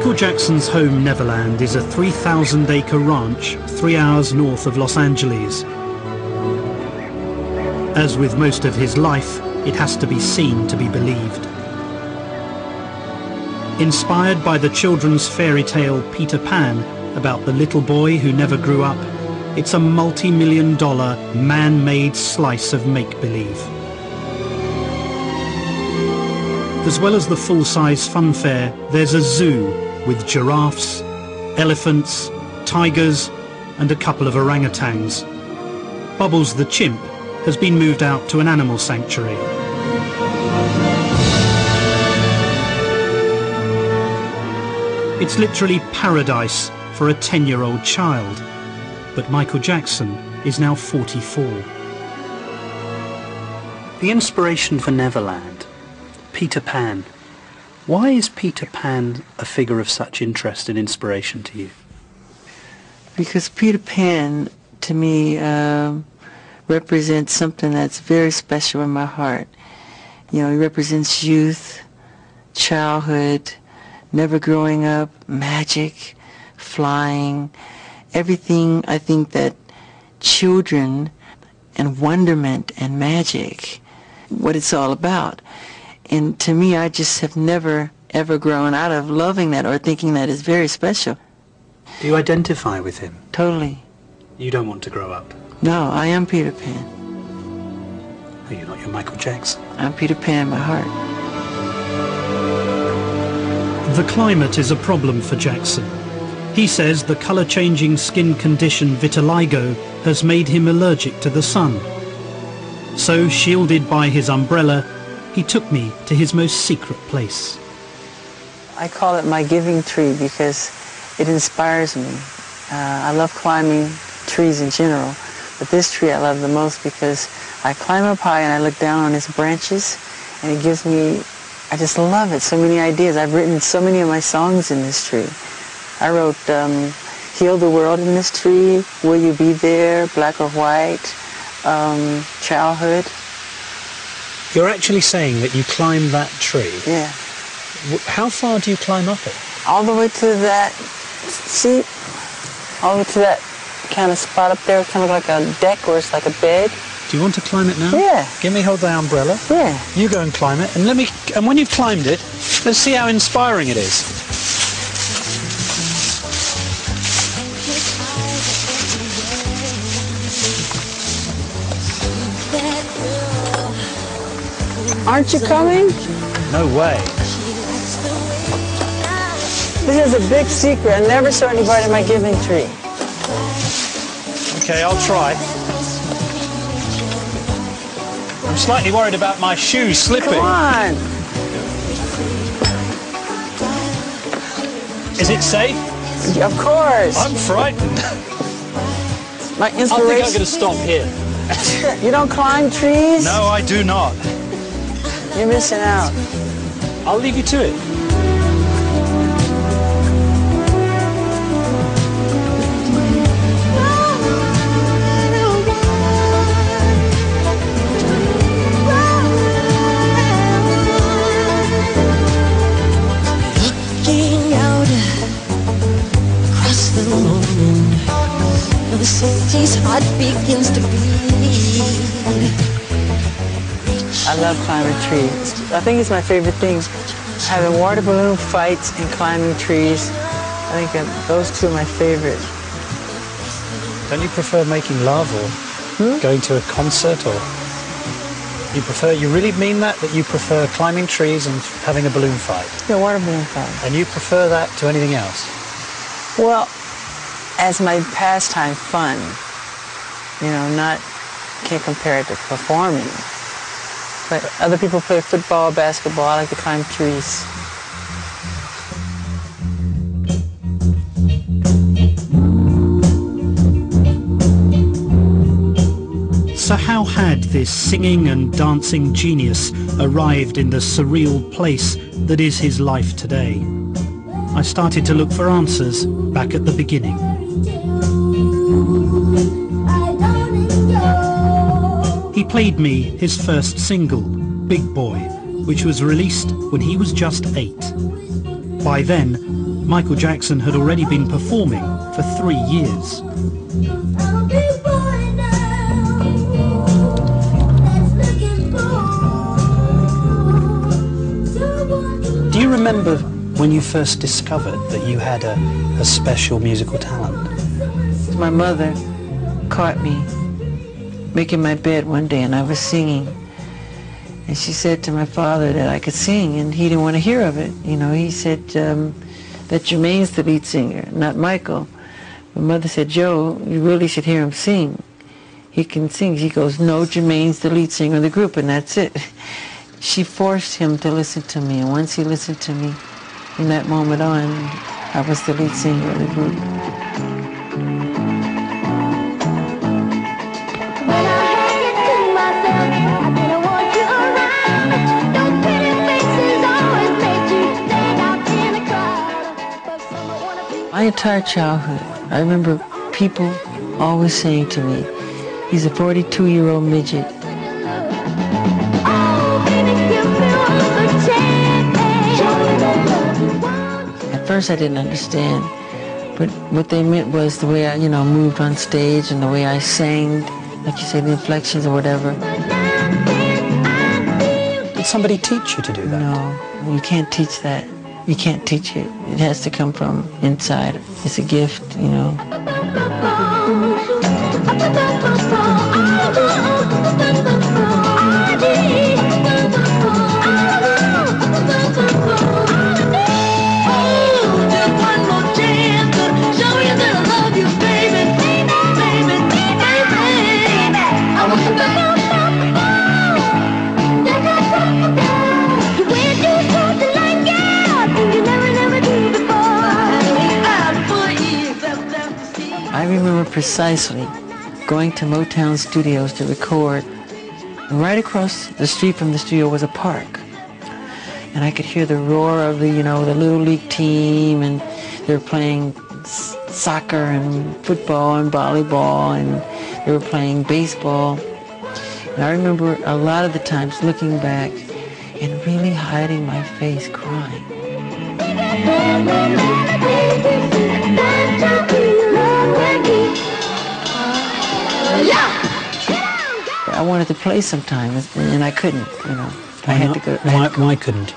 Michael Jackson's home Neverland is a 3,000-acre ranch 3 hours north of Los Angeles. As with most of his life, it has to be seen to be believed. Inspired by the children's fairy tale Peter Pan about the little boy who never grew up, it's a multi-million-dollar man-made slice of make-believe. As well as the full-size funfair, there's a zoo with giraffes, elephants, tigers and a couple of orangutans. Bubbles the chimp has been moved out to an animal sanctuary. It's literally paradise for a 10-year-old child. But Michael Jackson is now 44. The inspiration for Neverland, Peter Pan. Why is Peter Pan a figure of such interest and inspiration to you? Because Peter Pan, to me, represents something that's very special in my heart. You know, he represents youth, childhood, never growing up, magic, flying, everything I think that children and wonderment and magic, what it's all about. And to me, I just have never, ever grown out of loving that or thinking that is very special. Do you identify with him? Totally. You don't want to grow up? No, I am Peter Pan. Well, you're not your Michael Jackson. I'm Peter Pan in my heart. The climate is a problem for Jackson. He says the colour-changing skin condition vitiligo has made him allergic to the sun. So, shielded by his umbrella, he took me to his most secret place. I call it my giving tree because it inspires me. I love climbing trees in general, but this tree I love the most because I climb up high and I look down on its branches, and it gives me, I just love it, so many ideas. I've written so many of my songs in this tree. I wrote Heal the World in this tree, Will You Be There, Black or White, Childhood. You're actually saying that you climb that tree? Yeah. How far do you climb up it? All the way to that, see, all the way to that kind of spot up there, kind of like a deck where it's like a bed. Do you want to climb it now? Yeah. Give me hold the umbrella. Yeah. You go and climb it, and when you've climbed it, let's see how inspiring it is. Aren't you coming? No way. This is a big secret. I never show anybody my giving tree. Okay, I'll try. I'm slightly worried about my shoes slipping. Come on. Is it safe? Of course. I'm frightened. My inspiration. I think I'm going to stop here. You don't climb trees? No, I do not. You're missing out. I'll leave you to it. Looking out across the moon, where the city's heart begins to beat. I love climbing trees. I think it's my favorite thing. Having water balloon fights and climbing trees. I think those two are my favorite. Don't you prefer making love or going to a concert, or you really mean that you prefer climbing trees and having a balloon fight? Yeah, water balloon fight. And you prefer that to anything else? Well, as my pastime fun, you know, can't compare it to performing. But other people play football, basketball. I like to climb trees. So how had this singing and dancing genius arrived in the surreal place that is his life today? I started to look for answers back at the beginning. He played me his first single, Big Boy, which was released when he was just 8. By then, Michael Jackson had already been performing for 3 years. Do you remember when you first discovered that you had a special musical talent? My mother caught me making my bed one day, and I was singing. And she said to my father that I could sing, and he didn't want to hear of it. You know, he said that Jermaine's the lead singer, not Michael. My mother said, Joe, you really should hear him sing. He can sing. He goes, no, Jermaine's the lead singer of the group, and that's it. She forced him to listen to me, and once he listened to me, from that moment on, I was the lead singer of the group. My entire childhood, I remember people always saying to me, he's a 42-year-old midget. At first I didn't understand, but what they meant was the way I, moved on stage and the way I sang, like you say, the inflections or whatever. Did somebody teach you to do that? No, you can't teach that. You can't teach it. It has to come from inside. It's a gift, you know. I remember precisely going to Motown Studios to record, and right across the street from the studio was a park. And I could hear the roar of the Little League team, and they were playing soccer and football and volleyball, and they were playing baseball. And I remember a lot of the times looking back and really hiding my face, crying. I wanted to play sometime, and I couldn't, I had to go. Why couldn't you?